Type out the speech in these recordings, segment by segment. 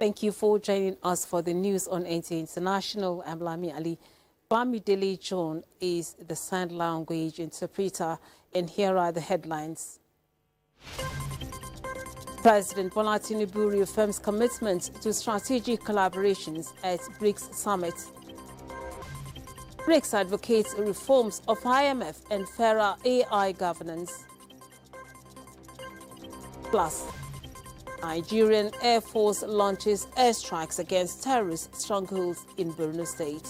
Thank you for joining us for the news on NTA International. I'm Lami Ali. Bamidele John is the sign language interpreter, and here are the headlines. President Bola Tinubu reaffirms commitment to strategic collaborations at BRICS Summit. BRICS advocates reforms of IMF and fairer AI governance. Plus, Nigerian Air Force launches airstrikes against terrorist strongholds in Borno State.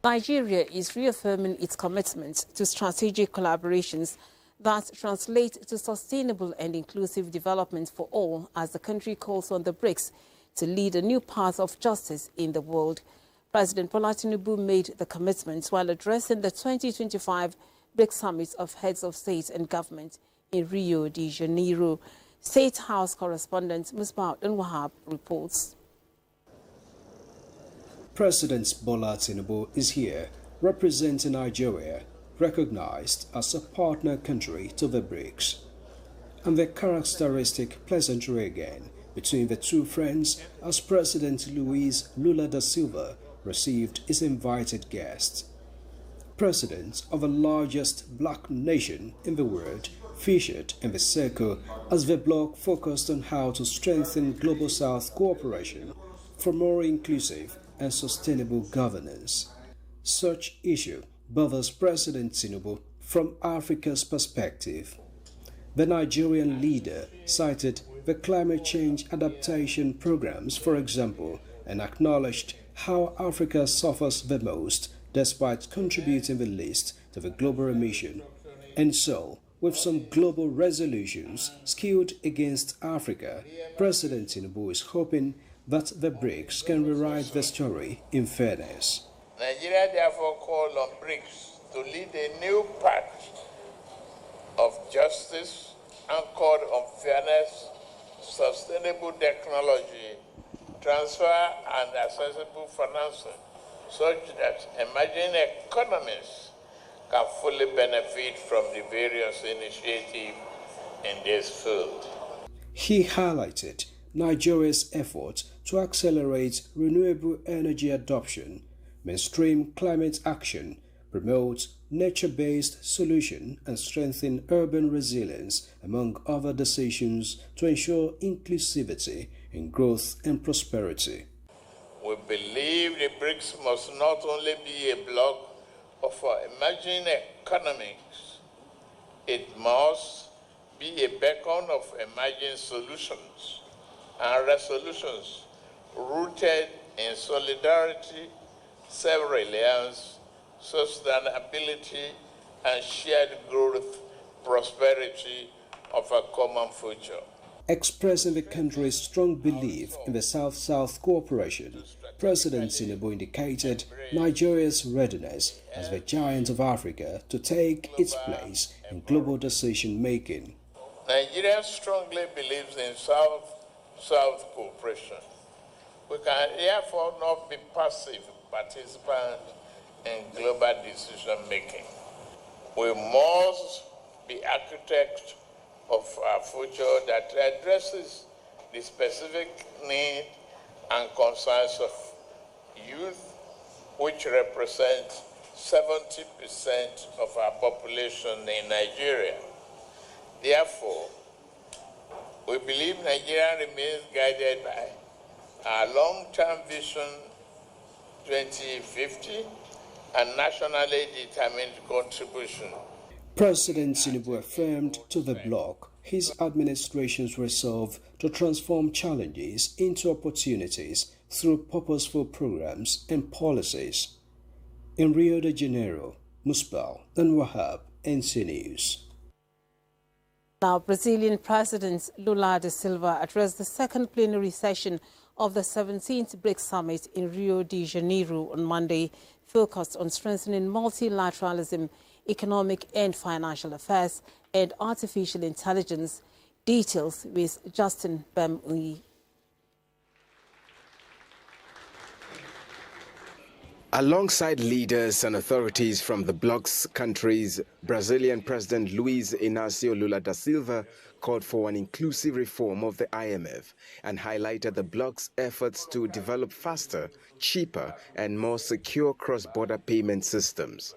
Nigeria is reaffirming its commitment to strategic collaborations that translate to sustainable and inclusive development for all as the country calls on the BRICS to lead a new path of justice in the world. President Bola Tinubu made the commitment while addressing the 2025 BRICS Summit of Heads of State and Government in Rio de Janeiro. State House correspondent Musbah Wahab reports. President Bola Tinubu is here representing Nigeria, recognized as a partner country to the BRICS. And the characteristic pleasantry again between the two friends as President Luis Lula da Silva received his invited guests. President of the largest black nation in the world featured in the circle as the bloc focused on how to strengthen Global South cooperation for more inclusive and sustainable governance. Such issue bothers President Tinubu from Africa's perspective. The Nigerian leader cited the climate change adaptation programs, for example, and acknowledged how Africa suffers the most despite contributing the least to the global emission. And so, with some global resolutions skewed against Africa, President Tinubu is hoping that the BRICS can rewrite the story in fairness. Nigeria therefore called on BRICS to lead a new path of justice anchored on fairness, sustainable technology, transfer and accessible financing, such that emerging economies can fully benefit from the various initiatives in this field. He highlighted Nigeria's effort to accelerate renewable energy adoption, mainstream climate action, promote nature-based solutions, and strengthen urban resilience, among other decisions to ensure inclusivity in growth and prosperity. We believe the BRICS must not only be a bloc of emerging economies, it must be a beacon of emerging solutions and resolutions rooted in solidarity, self-reliance, sustainability, and shared growth, prosperity of a common future. Expressing the country's strong belief in the South-South cooperation, President Tinubu indicated Nigeria's readiness as the giant of Africa to take its place in global decision-making. Nigeria strongly believes in South-South cooperation. We can therefore not be passive participants in global decision-making. We must be architects of a future that addresses the specific needs and concerns of youth, which represent 70% of our population in Nigeria. Therefore, we believe Nigeria remains guided by our long-term vision 2050 and nationally determined contribution. President Tinubu affirmed to the bloc his administration's resolve to transform challenges into opportunities through purposeful programs and policies. In Rio de Janeiro, Musbah Wahab, NTA News. Now, Brazilian President Lula da Silva addressed the second plenary session of the 17th BRICS Summit in Rio de Janeiro on Monday, focused on strengthening multilateralism, economic and financial affairs, and artificial intelligence. Details with Justin Bemui. Alongside leaders and authorities from the bloc's countries, Brazilian President Luiz Inácio Lula da Silva called for an inclusive reform of the IMF and highlighted the bloc's efforts to develop faster, cheaper, and more secure cross-border payment systems.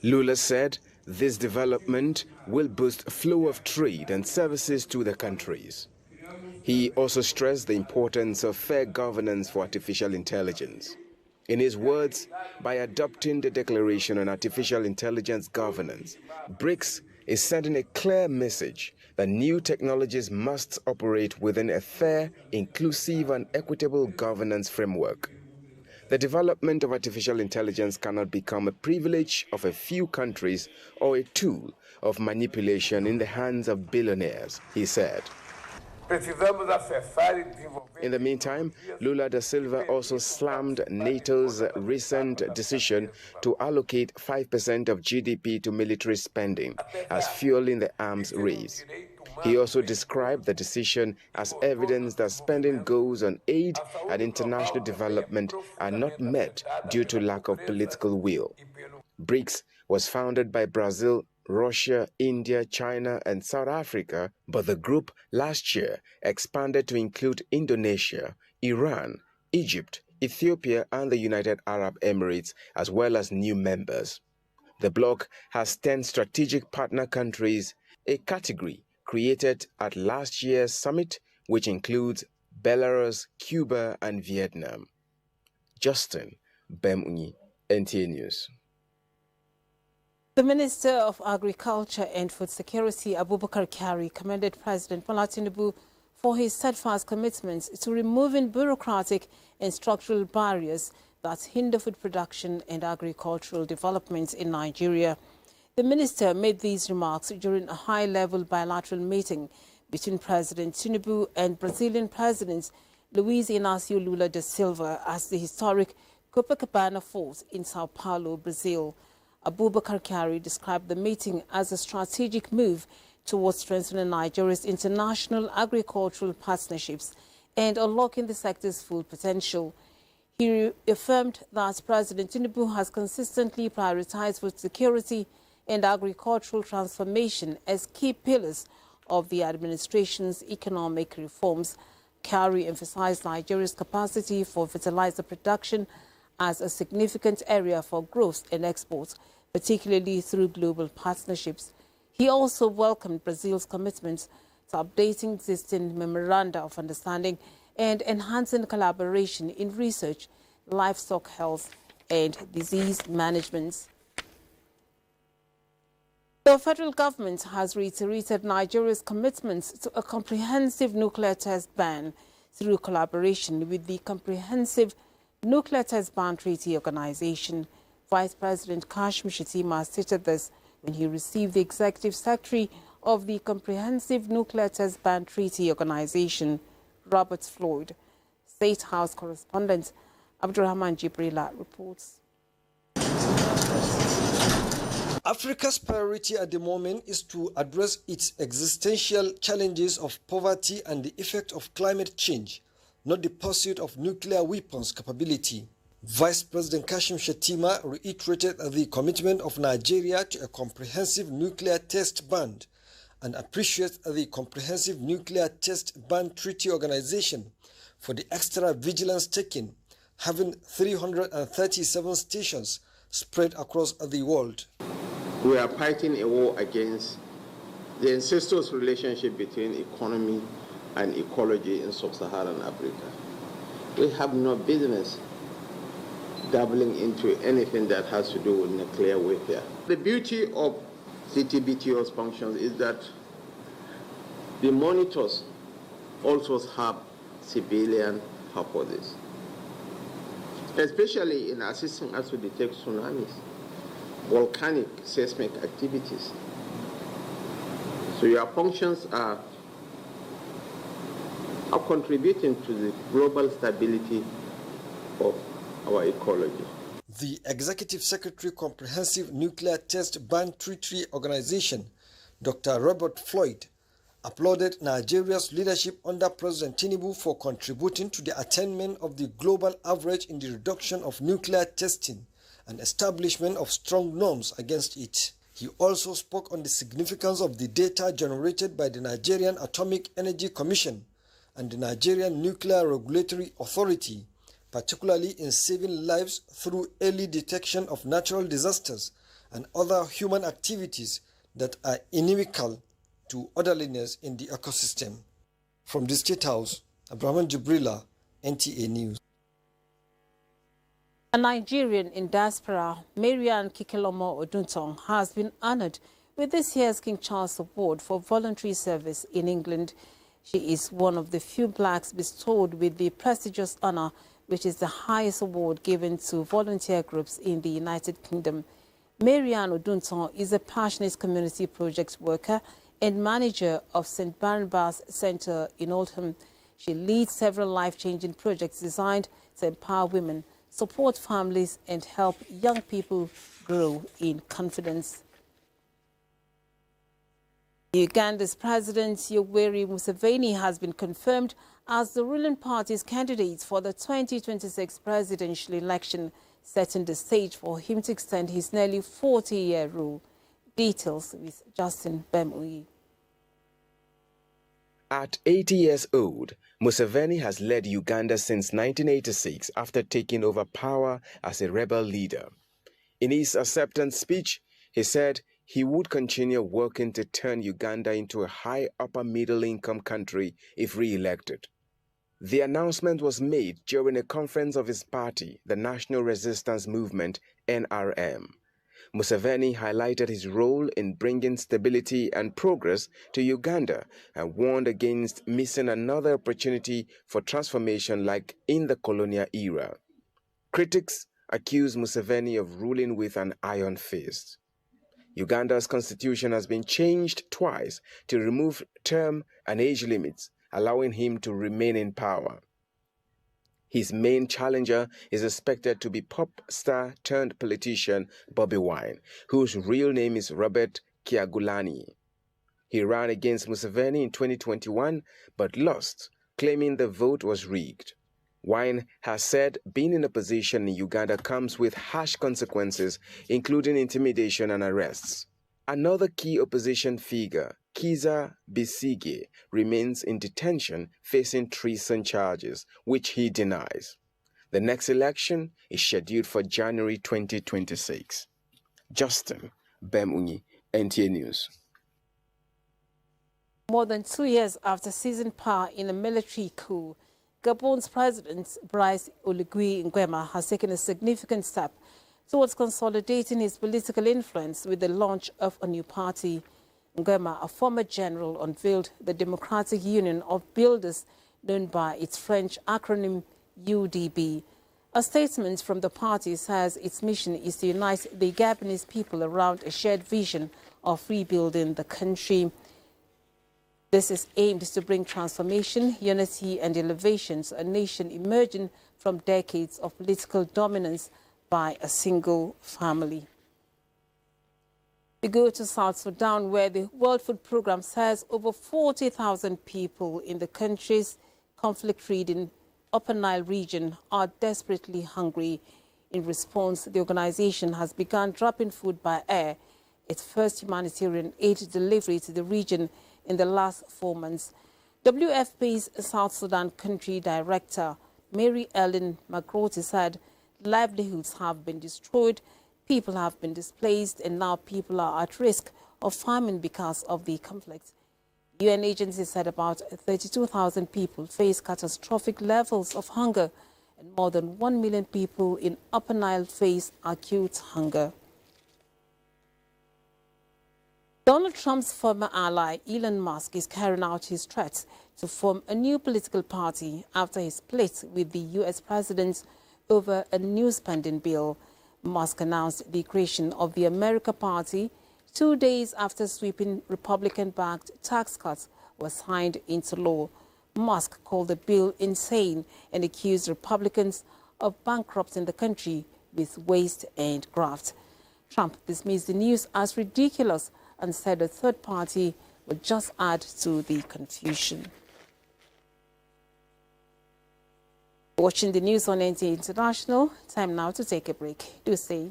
Lula said this development will boost flow of trade and services to the countries. He also stressed the importance of fair governance for artificial intelligence. In his words, by adopting the Declaration on Artificial Intelligence Governance, BRICS is sending a clear message that new technologies must operate within a fair, inclusive, and equitable governance framework. The development of artificial intelligence cannot become a privilege of a few countries or a tool of manipulation in the hands of billionaires, he said. In the meantime, Lula da Silva also slammed NATO's recent decision to allocate 5% of GDP to military spending as fueling the arms race. He also described the decision as evidence that spending goals on aid and international development are not met due to lack of political will. BRICS was founded by Brazil, Russia, India, China, and South Africa, but the group last year expanded to include Indonesia, Iran, Egypt, Ethiopia, and the United Arab Emirates, as well as new members. The bloc has 10 strategic partner countries, a category created at last year's summit, which includes Belarus, Cuba, and Vietnam. Justin Bemunyi, NTA News. The Minister of Agriculture and Food Security, Abubakar Kyari, commended President Bola Tinubu for his steadfast commitment to removing bureaucratic and structural barriers that hinder food production and agricultural development in Nigeria. The minister made these remarks during a high-level bilateral meeting between President Tinubu and Brazilian President Luiz Inácio Lula da Silva at the historic Copacabana Fort in Sao Paulo, Brazil. Abubakar Kyari described the meeting as a strategic move towards strengthening Nigeria's international agricultural partnerships and unlocking the sector's full potential. He affirmed that President Tinubu has consistently prioritized food security and agricultural transformation as key pillars of the administration's economic reforms. Kyari emphasized Nigeria's capacity for fertilizer production as a significant area for growth and exports, particularly through global partnerships. He also welcomed Brazil's commitment to updating existing memoranda of understanding and enhancing collaboration in research, livestock health, and disease management. The federal government has reiterated Nigeria's commitment to a comprehensive nuclear test ban through collaboration with the Comprehensive Nuclear Test Ban Treaty Organization. Vice President Kashim Shettima stated this when he received the Executive Secretary of the Comprehensive Nuclear Test Ban Treaty Organization, Robert Floyd. State House correspondent Abdurrahman Jibrila reports. Africa's priority at the moment is to address its existential challenges of poverty and the effect of climate change, not the pursuit of nuclear weapons capability. Vice President Kashim Shettima reiterated the commitment of Nigeria to a comprehensive nuclear test ban and appreciates the Comprehensive Nuclear Test Ban Treaty Organization for the extra vigilance taken, having 337 stations spread across the world. We are fighting a war against the incestuous relationship between economy and ecology in sub-Saharan Africa. We have no business dabbling into anything that has to do with nuclear warfare. The beauty of CTBTO's functions is that the monitors also have civilian purposes, especially in assisting us to detect tsunamis, volcanic seismic activities. So your functions are contributing to the global stability of our ecology. The Executive Secretary Comprehensive Nuclear Test Ban Treaty Organization, Dr. Robert Floyd, applauded Nigeria's leadership under President Tinubu for contributing to the attainment of the global average in the reduction of nuclear testing and establishment of strong norms against it. He also spoke on the significance of the data generated by the Nigerian Atomic Energy Commission and the Nigerian Nuclear Regulatory Authority, particularly in saving lives through early detection of natural disasters and other human activities that are inimical to orderliness in the ecosystem. From the State House, Abraham Jibrila, NTA News. A Nigerian in diaspora, Marian Kikelomo Oduntong, has been honored with this year's King Charles Award for voluntary service in England. She is one of the few blacks bestowed with the prestigious honor, which is the highest award given to volunteer groups in the United Kingdom. Marian Oduntong is a passionate community project worker and manager of St. Barnabas Center in Oldham. She leads several life-changing projects designed to empower women, support families, and help young people grow in confidence. Uganda's President Yoweri Museveni has been confirmed as the ruling party's candidate for the 2026 presidential election, setting the stage for him to extend his nearly 40-year rule. Details with Justin Bemuyi. At 80 years old, Museveni has led Uganda since 1986 after taking over power as a rebel leader. In his acceptance speech, he said he would continue working to turn Uganda into a high upper-middle-income country if re-elected. The announcement was made during a conference of his party, the National Resistance Movement, NRM. Museveni highlighted his role in bringing stability and progress to Uganda and warned against missing another opportunity for transformation like in the colonial era. Critics accuse Museveni of ruling with an iron fist. Uganda's constitution has been changed twice to remove term and age limits, allowing him to remain in power. His main challenger is expected to be pop star turned politician Bobi Wine, whose real name is Robert Kyagulanyi. He ran against Museveni in 2021 but lost, claiming the vote was rigged. Wine has said being in opposition in Uganda comes with harsh consequences, including intimidation and arrests. Another key opposition figure, Kizza Besigye, remains in detention facing treason charges, which he denies. The next election is scheduled for January 2026. Justin Bemunyi, NTA News. More than 2 years after seizing power in a military coup, Gabon's President Brice Oligui Nguema has taken a significant step towards consolidating his political influence with the launch of a new party. Nguema, a former general, unveiled the Democratic Union of Builders, known by its French acronym UDB. A statement from the party says its mission is to unite the Gabonese people around a shared vision of rebuilding the country. This is aimed to bring transformation, unity and elevation to a nation emerging from decades of political dominance by a single family. We go to South Sudan, where the World Food Programme says over 40,000 people in the country's conflict-ridden Upper Nile region are desperately hungry. In response, the organization has begun dropping food by air, its first humanitarian aid delivery to the region in the last 4 months. WFP's South Sudan Country Director, Mary Ellen McGrorty, said livelihoods have been destroyed, people have been displaced, and now people are at risk of famine because of the conflict. UN agencies said about 32,000 people face catastrophic levels of hunger, and more than 1 million people in Upper Nile face acute hunger. Donald Trump's former ally, Elon Musk, is carrying out his threats to form a new political party after his split with the U.S. president over a new spending bill. Musk announced the creation of the America Party 2 days after sweeping Republican-backed tax cuts were signed into law. Musk called the bill insane and accused Republicans of bankrupting the country with waste and graft. Trump dismissed the news as ridiculous and said a third party will just add to the confusion. Watching the news on NTA International. Time now to take a break. Do stay.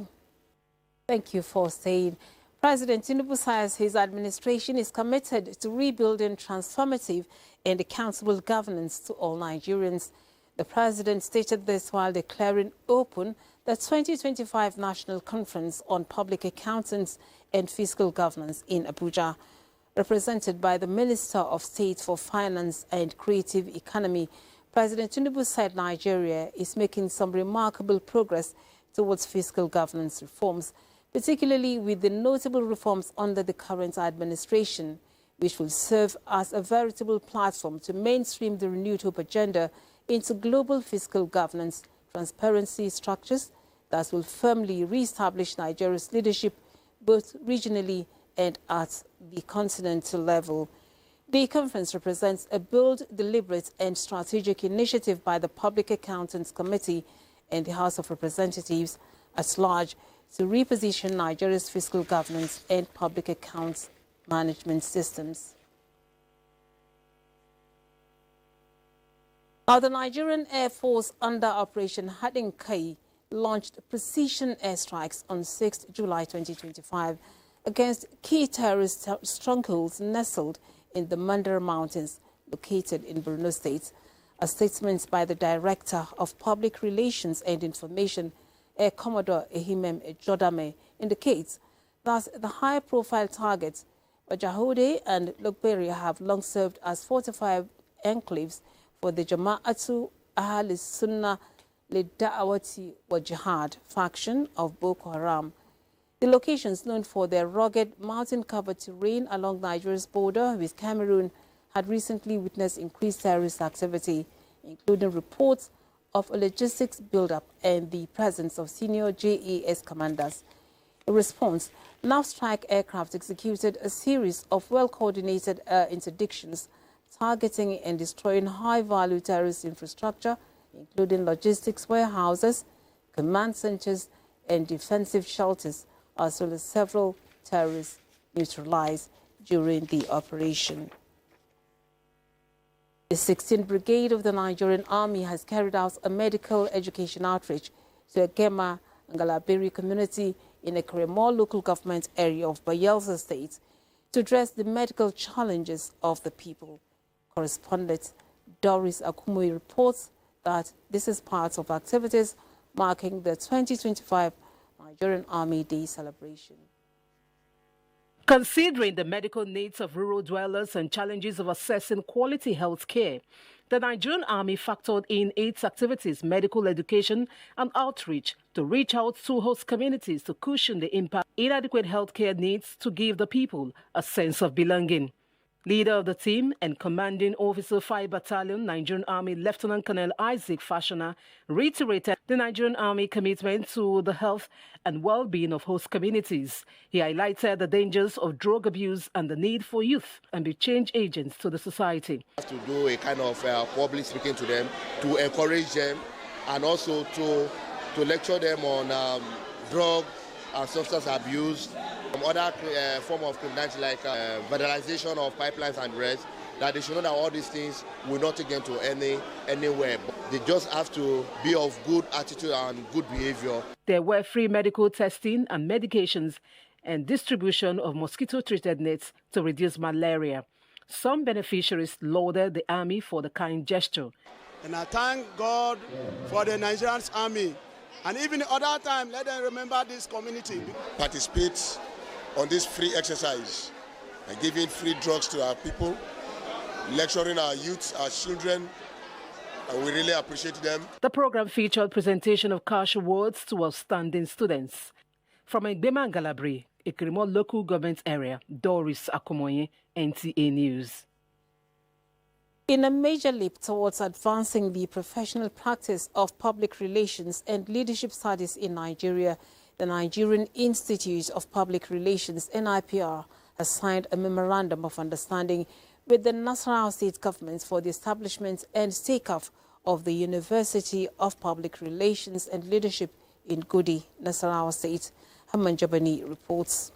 Thank you for staying. President Tinubu says his administration is committed to rebuilding transformative and accountable governance to all Nigerians. The president stated this while declaring open the 2025 National Conference on Public Accountants and Fiscal Governance in Abuja. Represented by the Minister of State for Finance and Creative Economy, President Tinubu said Nigeria is making some remarkable progress towards fiscal governance reforms, particularly with the notable reforms under the current administration, which will serve as a veritable platform to mainstream the renewed hope agenda into global fiscal governance transparency structures that will firmly re-establish Nigeria's leadership both regionally and at the continental level. The conference represents a bold, deliberate and strategic initiative by the Public Accountants Committee and the House of Representatives at large to reposition Nigeria's fiscal governance and public accounts management systems. Now, the Nigerian Air Force under Operation Hadinkai launched precision airstrikes on 6 July 2025 against key terrorist strongholds nestled in the Mandara Mountains, located in Borno State. A statement by the Director of Public Relations and Information, Air Commodore Ehimem Ejodame, indicates that the high-profile targets, Wajahode and Lokberi, have long served as fortified enclaves for the Jama'atu Ahli Sunnah Lida'awati wa Jihad faction of Boko Haram. The locations, known for their rugged, mountain-covered terrain along Nigeria's border with Cameroon, had recently witnessed increased terrorist activity, including reports of a logistics buildup and the presence of senior JAS commanders. In response, NAV strike aircraft executed a series of well-coordinated air interdictions targeting and destroying high-value terrorist infrastructure, including logistics warehouses, command centers, and defensive shelters, as well as several terrorists neutralized during the operation. The 16th Brigade of the Nigerian Army has carried out a medical education outreach to a Gema and Galabiri community in a Kremor local government area of Bayelsa State to address the medical challenges of the people. Correspondent Doris Akumui reports that this is part of activities marking the 2025 Nigerian Army Day celebration. Considering the medical needs of rural dwellers and challenges of accessing quality health care, the Nigerian Army factored in its activities, medical education and outreach to reach out to host communities to cushion the impact inadequate health care needs to give the people a sense of belonging. Leader of the team and Commanding Officer 5 Battalion, Nigerian Army Lieutenant Colonel Isaac Fashioner, reiterated the Nigerian Army commitment to the health and well-being of host communities. He highlighted the dangers of drug abuse and the need for youth and be change agents to the society. We have to do a kind of public speaking to them, to encourage them, and also to lecture them on drug and substance abuse, other form of criminality like vandalization of pipelines and rest, that they should know that all these things will not take them to anywhere. They just have to be of good attitude and good behavior. There were free medical testing and medications and distribution of mosquito-treated nets to reduce malaria. Some beneficiaries lauded the Army for the kind gesture. And I thank God for the Nigerian Army. And even the other time, let them remember this community. Participate on this free exercise and giving free drugs to our people, lecturing our youth, our children, and we really appreciate them. The program featured presentation of cash awards to outstanding students. From Egbema Galabri, Ikrimo local government area, Doris Akumoye, NTA News. In a major leap towards advancing the professional practice of public relations and leadership studies in Nigeria, the Nigerian Institute of Public Relations, NIPR, has signed a memorandum of understanding with the Nasarawa State government for the establishment and take-off of the University of Public Relations and Leadership in Gudi, Nasarawa State. Haman Jabani reports.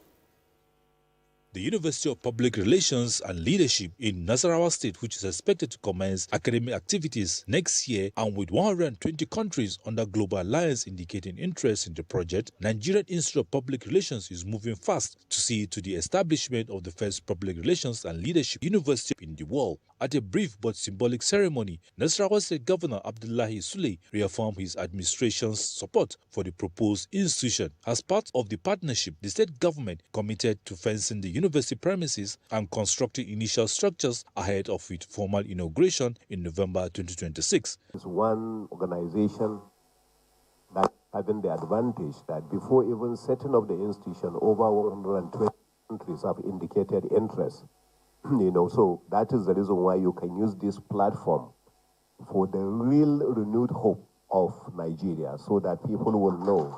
The University of Public Relations and Leadership in Nasarawa State, which is expected to commence academic activities next year, and with 120 countries under Global Alliance indicating interest in the project, Nigerian Institute of Public Relations is moving fast to see to the establishment of the first public relations and leadership university in the world. At a brief but symbolic ceremony, Nasarawa State Governor Abdullahi Sule reaffirmed his administration's support for the proposed institution. As part of the partnership, the state government committed to fencing the university premises and constructing initial structures ahead of its formal inauguration in November 2026. It's one organization that having the advantage that before even setting up the institution, over 120 countries have indicated interest. So that is the reason why you can use this platform for the real renewed hope of Nigeria, so that people will know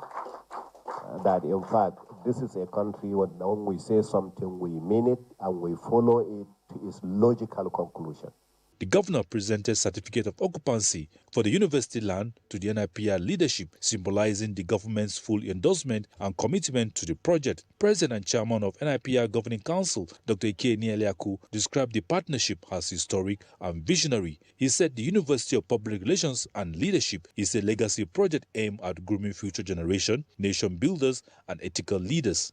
that in fact this is a country when we say something, we mean it and we follow it to its logical conclusion. The governor presented certificate of occupancy for the university land to the NIPR leadership, symbolizing the government's full endorsement and commitment to the project. President and chairman of NIPR Governing Council, Dr. Ike Nieliaku, described the partnership as historic and visionary. He said the University of Public Relations and Leadership is a legacy project aimed at grooming future generation, nation builders, and ethical leaders.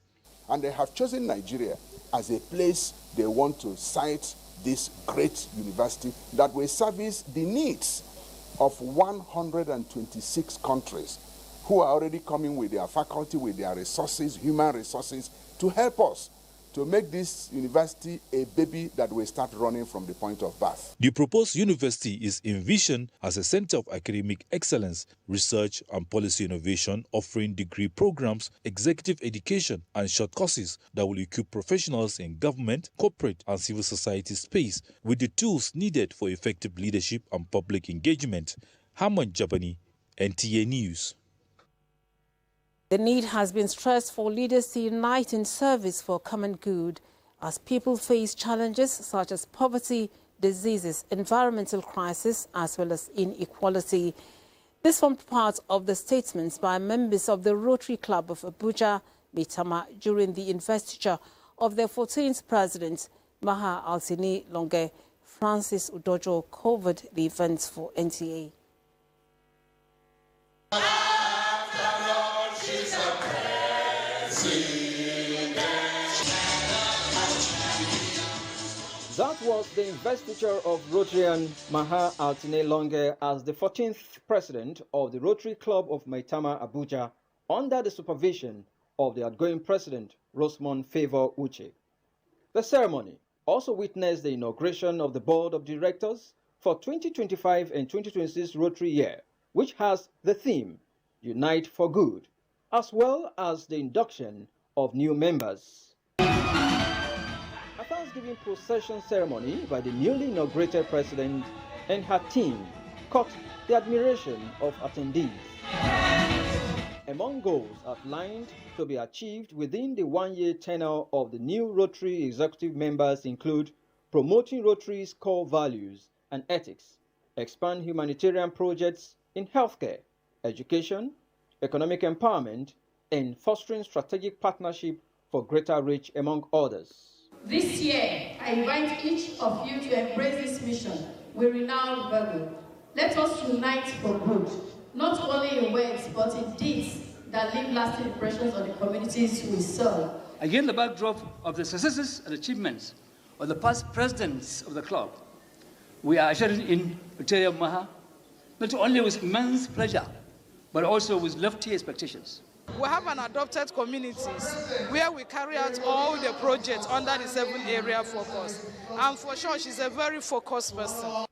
And they have chosen Nigeria as a place they want to site this great university that will service the needs of 126 countries who are already coming with their faculty, with their resources, human resources, to help us to make this university a baby that will start running from the point of birth. The proposed university is envisioned as a center of academic excellence, research and policy innovation, offering degree programs, executive education and short courses that will equip professionals in government, corporate and civil society space with the tools needed for effective leadership and public engagement. Haman Jabani, NTA News. The need has been stressed for leaders to unite in service for common good as people face challenges such as poverty, diseases, environmental crisis, as well as inequality. This formed part of the statements by members of the Rotary Club of Abuja, Maitama, during the investiture of their 14th president, Maha Altine Longe. Francis Udojo covered the events for NTA. That was the investiture of Rotarian Maha Altine Longe as the 14th president of the Rotary Club of Maitama, Abuja, under the supervision of the outgoing president, Rosmond Favor Uche. The ceremony also witnessed the inauguration of the Board of Directors for 2025 and 2026 Rotary year, which has the theme, Unite for Good, as well as the induction of new members. A Thanksgiving procession ceremony by the newly inaugurated president and her team caught the admiration of attendees. Among goals outlined to be achieved within the one-year tenure of the new Rotary executive members include promoting Rotary's core values and ethics, expand humanitarian projects in healthcare, education, economic empowerment, and fostering strategic partnership for greater reach, among others. This year, I invite each of you to embrace this mission with renowned value. Let us unite for good, not only in words, but in deeds that leave lasting impressions on the communities we serve. Again, the backdrop of the successes and achievements of the past presidents of the club, we are ushering in Rotary Maha, not only with immense pleasure, but also with lofty expectations. We have an adopted communities where we carry out all the projects under the 7-area focus. And for sure, she's a very focused person.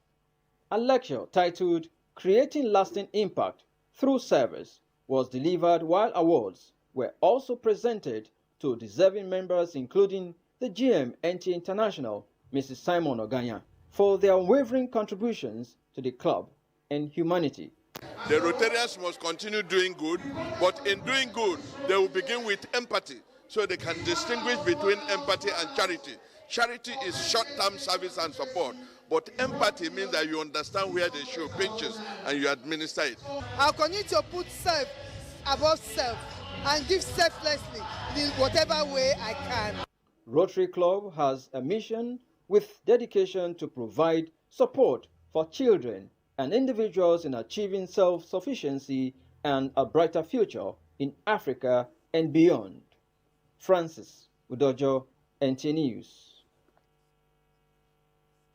A lecture titled Creating Lasting Impact Through Service was delivered, while awards were also presented to deserving members, including the GM NTA International, Mrs. Simon Oganya, for their unwavering contributions to the club and humanity. The Rotarians must continue doing good, but in doing good, they will begin with empathy, so they can distinguish between empathy and charity. Charity is short-term service and support, but empathy means that you understand where the shoe pinches and you administer it. I'll continue to put self above self and give selflessly in whatever way I can. Rotary Club has a mission with dedication to provide support for children and individuals in achieving self-sufficiency and a brighter future in Africa and beyond. Francis Udojo, NTA News.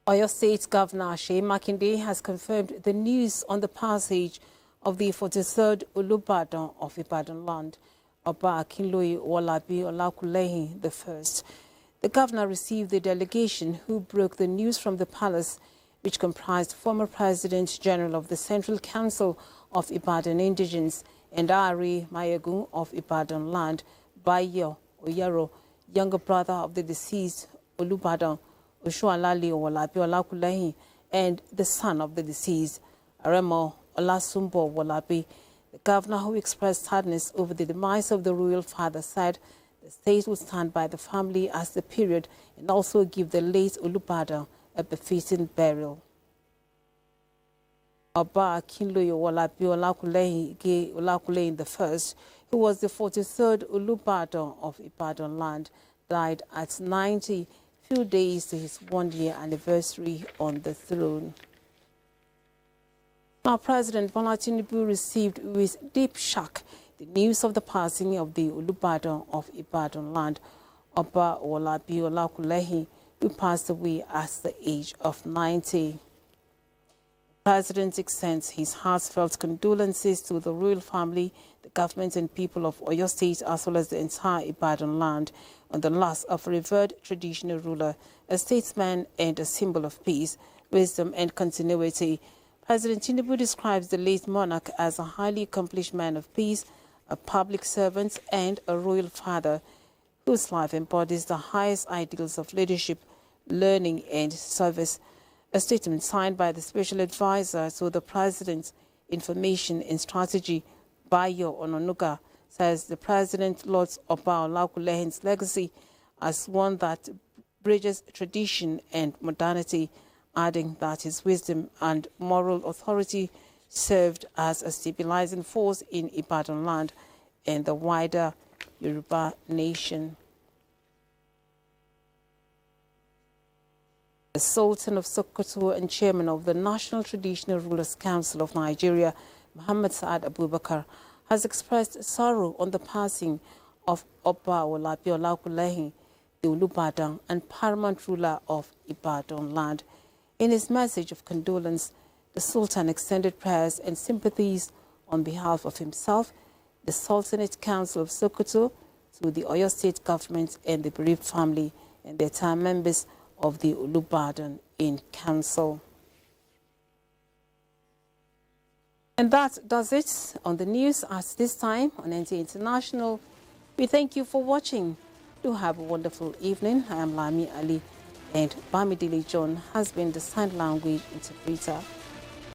Oyo State Governor Seyi Makinde has confirmed the news on the passage of the 43rd Olubadan of Ibadan land, Oba Akinloye Wolabi Olakulehin I. The governor received the delegation who broke the news from the palace, which comprised former President General of the Central Council of Ibadan Indigenes and Ari Mayegun of Ibadan land, Bayo Oyero, younger brother of the deceased Olubadan Oshualali Wolabi Olakulehin, and the son of the deceased, Aremo Olasumbo Wolabi. The governor, who expressed sadness over the demise of the royal father, said the state will stand by the family as the period and also give the late Olubadan a befitting burial. Oba Akinloye Wolabi Olakulehin I, who was the 43rd Olubadan of Ibadan land, died at 90, few days to his one-year anniversary on the throne. Now, President Bola Tinubu received with deep shock the news of the passing of the Olubadan of Ibadan land, Oba Wolabi Olakulehin, who passed away at the age of 90. The President extends his heartfelt condolences to the royal family, the government and people of Oyo State, as well as the entire Ibadan land, on the loss of a revered traditional ruler, a statesman and a symbol of peace, wisdom and continuity. President Tinubu describes the late monarch as a highly accomplished man of peace, a public servant and a royal father, whose life embodies the highest ideals of leadership, learning and service. A statement signed by the Special Advisor to the President's Information and Strategy, Bayo Ononuga, says the President lauds Oba Olakulehin's legacy as one that bridges tradition and modernity, adding that his wisdom and moral authority served as a stabilizing force in Ibadan land and the wider Yoruba nation. The Sultan of Sokoto and Chairman of the National Traditional Rulers Council of Nigeria, Muhammad Saad Abubakar, has expressed sorrow on the passing of Oba Wolabi Olakulehin, the Olubadan and paramount ruler of Ibadan land. In his message of condolence, the Sultan extended prayers and sympathies on behalf of himself, the Sultanate Council of Sokoto, to the Oyo State government and the bereaved family and the entire members of the Olubadan in council. And that does it on the news at this time on NTA International. We thank you for watching. Do have a wonderful evening. I am Lami Ali, and Bamidele John has been the sign language interpreter.